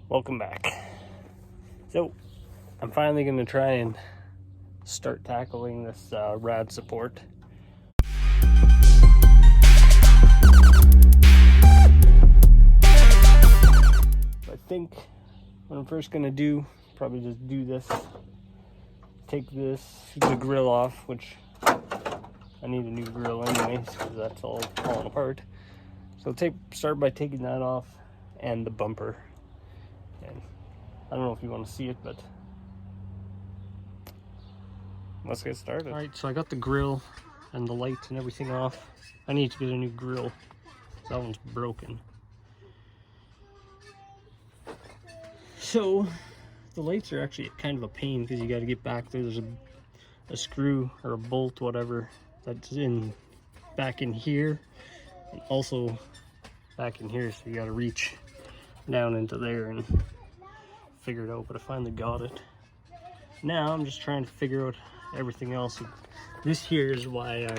Welcome back. So I'm finally going to try and start tackling this rad support. I think what I'm first going to do, probably just do this, take the grill off, which I need a new grill anyways because that's all falling apart. So start by taking that off and the bumper. And I don't know if you want to see it, but let's get started. All right, so I got the grill and the lights and everything off. I need to get a new grill. That one's broken. So the lights are actually kind of a pain because you got to get back there. There's a screw or a bolt, whatever, that's back in here, and also back in here. So you got to reach down into there and figure it out. But I finally got it. Now I'm just trying to figure out everything else. This here is why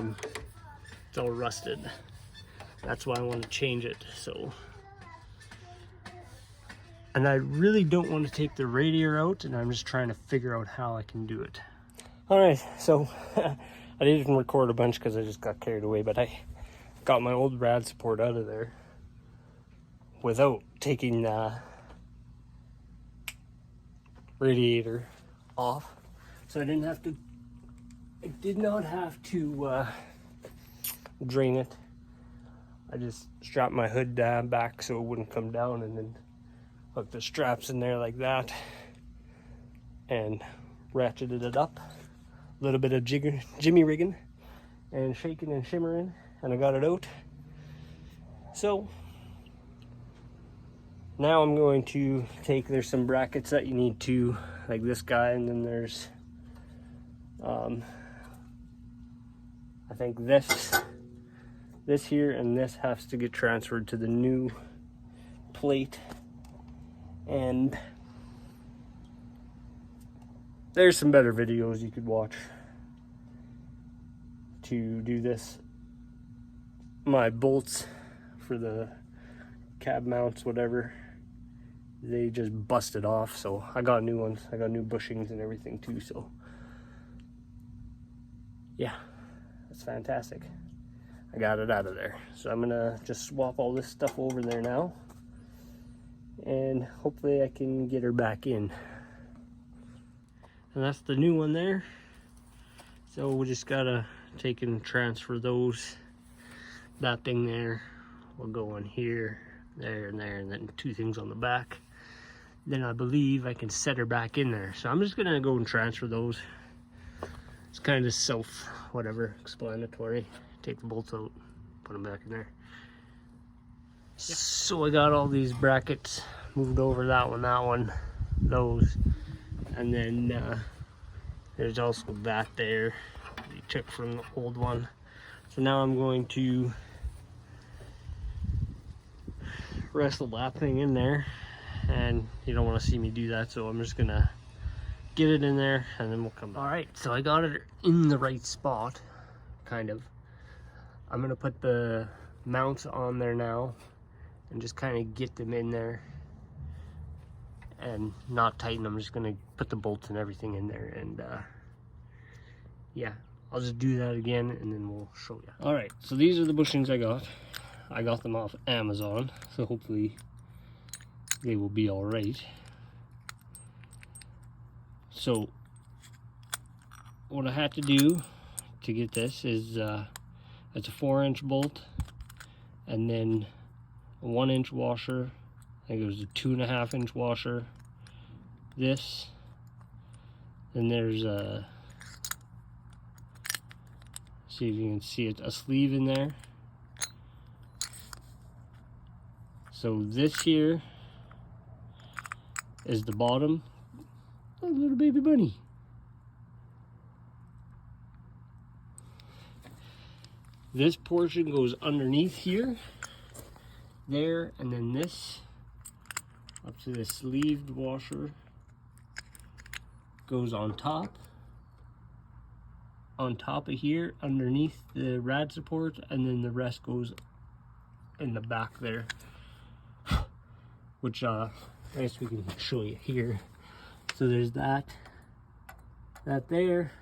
it's all rusted. That's why I want to change it. So. And I really don't want to take the radiator out, and I'm just trying to figure out how I can do it. All right, so I didn't record a bunch because I just got carried away, but I got my old rad support out of there without taking the radiator off. So I did not have to drain it. I just strapped my hood back so it wouldn't come down, and then hook the straps in there like that and ratcheted it up. A little bit of jimmy rigging and shaking and shimmering, and I got it out. So now I'm going to there's some brackets that you need to, like this guy, and then there's I think this here and this has to get transferred to the new plate. And there's some better videos you could watch to do this. My bolts for the cab mounts, whatever, they just busted off, so I got new ones. I got new bushings and everything too, so yeah, that's fantastic. I got it out of there. So I'm gonna just swap all this stuff over there now, and hopefully I can get her back in. And that's the new one there. So we just gotta take and transfer those. That thing there will go on here, there, and there, and then two things on the back. Then I believe I can set her back in there. So I'm just gonna go and transfer those. It's kind of self-explanatory. Take the bolts out, put them back in there. Yeah. So I got all these brackets moved over, that one, those, and then there's also that there you took from the old one. So now I'm going to wrestle that thing in there, and you don't want to see me do that, so I'm just gonna get it in there and then we'll come back. All right, so I got it in the right spot, kind of. I'm gonna put the mounts on there now and just kind of get them in there and not tighten them. I'm just gonna put the bolts and everything in there, and yeah, I'll just do that again and then we'll show you. All right, so these are the bushings I got. I got them off Amazon, so hopefully they will be all right. So what I had to do to get this is it's a 4-inch bolt, and then a 1-inch washer. I think it was a 2.5-inch washer. This, and there's a, see if you can see it, a sleeve in there. So this here is the bottom. Oh, little baby bunny. This portion goes underneath here, there, and then this up to the sleeved washer goes on top of here underneath the rad support, and then the rest goes in the back there, which I guess we can show you here. So there's that there,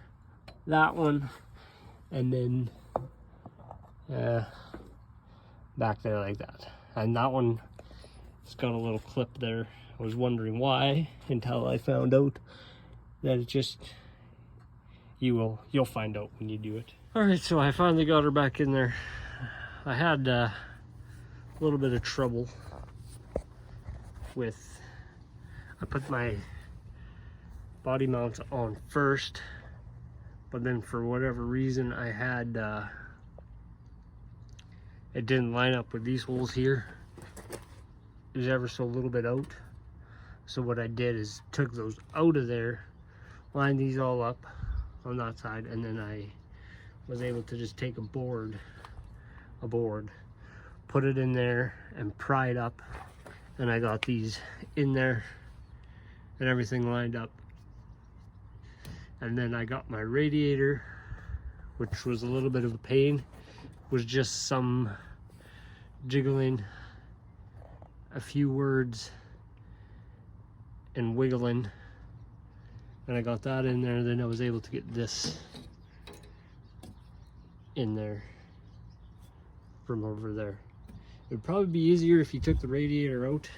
that one, and then back there like that. And that one, it's got a little clip there. I was wondering why until I found out that it just, you'll find out when you do it. All right, so I finally got her back in there. I had a little bit of trouble with, I put my body mounts on first, but then for whatever reason I had, it didn't line up with these holes here. It was ever so a little bit out. So what I did is took those out of there, lined these all up on that side, and then I was able to just take a board, put it in there and pry it up, and I got these in there and everything lined up. And then I got my radiator, which was a little bit of a pain, was just some jiggling, a few words, and wiggling, and I got that in there. Then I was able to get this in there from over there. It would probably be easier if you took the radiator out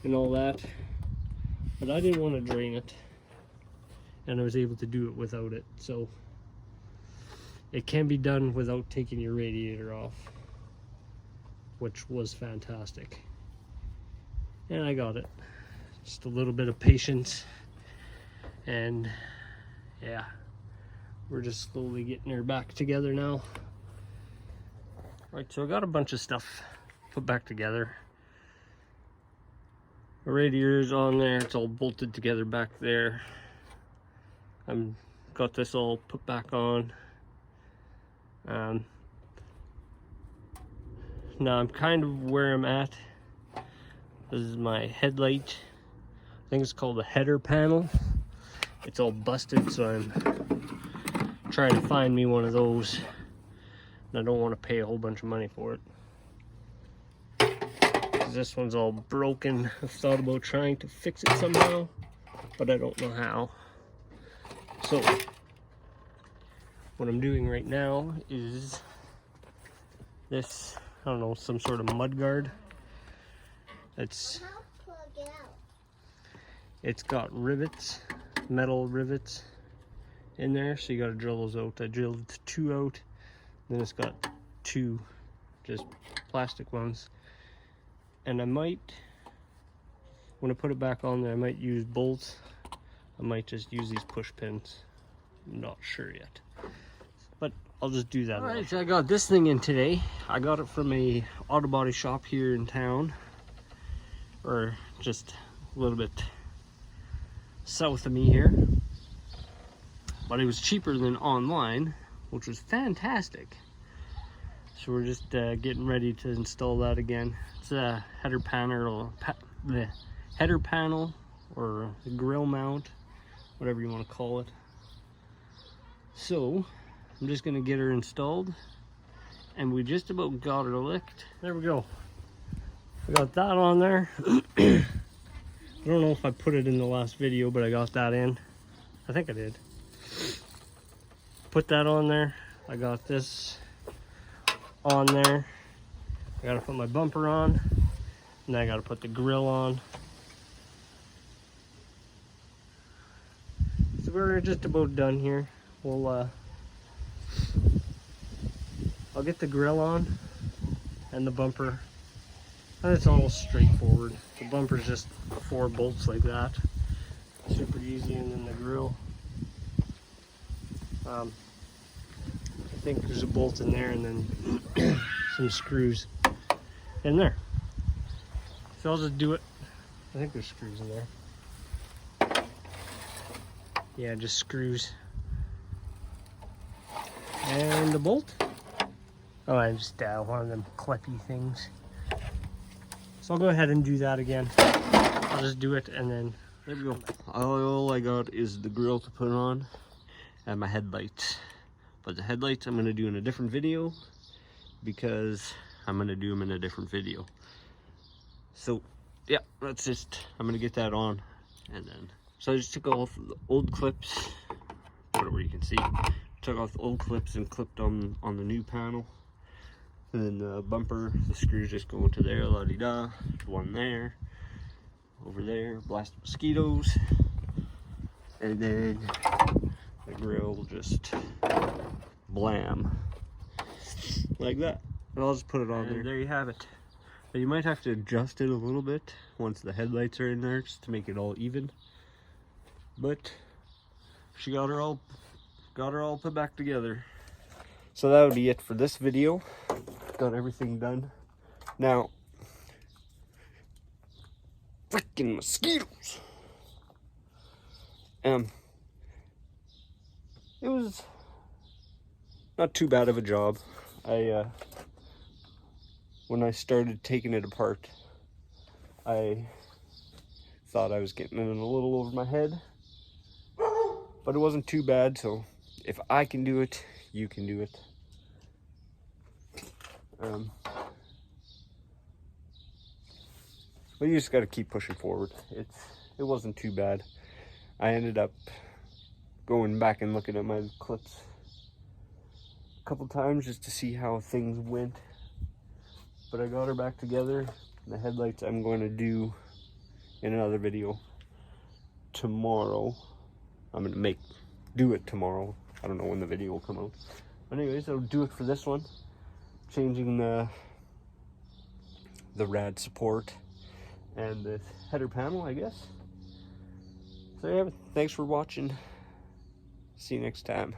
and all that, but I didn't want to drain it, and I was able to do it without it. So it can be done without taking your radiator off, which was fantastic. And I got it. Just a little bit of patience, and yeah, we're just slowly getting her back together now. Right, so I got a bunch of stuff put back together. The radiator's on there, it's all bolted together back there. I'm got this all put back on. Now I'm kind of where I'm at. This is my headlight. I think it's called the header panel. It's all busted, so I'm trying to find me one of those. And I don't want to pay a whole bunch of money for it. This one's all broken. I've thought about trying to fix it somehow, but I don't know how. So what I'm doing right now is this, I don't know, some sort of mud guard. It's got rivets, metal rivets in there, so you got to drill those out. I drilled 2 out, then it's got 2 just plastic ones. And I might, when I put it back on there, I might use bolts. I might just use these push pins. I'm not sure yet, but I'll just do that. All right, so I got this thing in today. I got it from a auto body shop here in town, or just a little bit south of me here, but it was cheaper than online, which was fantastic. So we're just getting ready to install that again. It's a header panel, the header panel, or a grill mount, whatever you want to call it. So I'm just gonna get her installed, and we just about got her licked. There we go. I got that on there. I don't know if I put it in the last video, but I got that in. I think I did. Put that on there. I got this on there. I gotta put my bumper on, and then I gotta put the grill on. So we're just about done here. We'll I'll get the grill on and the bumper, and it's all straightforward. The bumper's just 4 bolts like that, super easy, and then the grill. I think there's a bolt in there, and then some screws in there. So I'll just do it. I think there's screws in there. Yeah, just screws. And the bolt. Oh, I just one of them clippy things. So I'll go ahead and do that again. I'll just do it, and then there we go. All I got is the grill to put on and my headlights. But the headlights I'm going to do in a different video, because I'm going to do them in a different video. So yeah, that's just, I'm gonna get that on. And then, so I just took off the old clips, put it where you can see. Took off the old clips and clipped on the new panel. And then the bumper, the screws just go into there, la-di-da. One there, over there, blast mosquitoes. And then the grill just blam, like that. And I'll just put it on there. There you have it. Now you might have to adjust it a little bit once the headlights are in there, just to make it all even. But she got her all put back together. So that would be it for this video. Got everything done. Now, freaking mosquitoes. It was not too bad of a job. When I started taking it apart, I thought I was getting it a little over my head, but it wasn't too bad. So if I can do it, you can do it. But you just got to keep pushing forward. It wasn't too bad. I ended up going back and looking at my clips a couple times just to see how things went. But I got her back together. The headlights I'm going to do in another video tomorrow. I'm going to do it tomorrow. I don't know when the video will come out. But anyways, I'll do it for this one. Changing the rad support and the header panel, I guess. So yeah, thanks for watching. See you next time.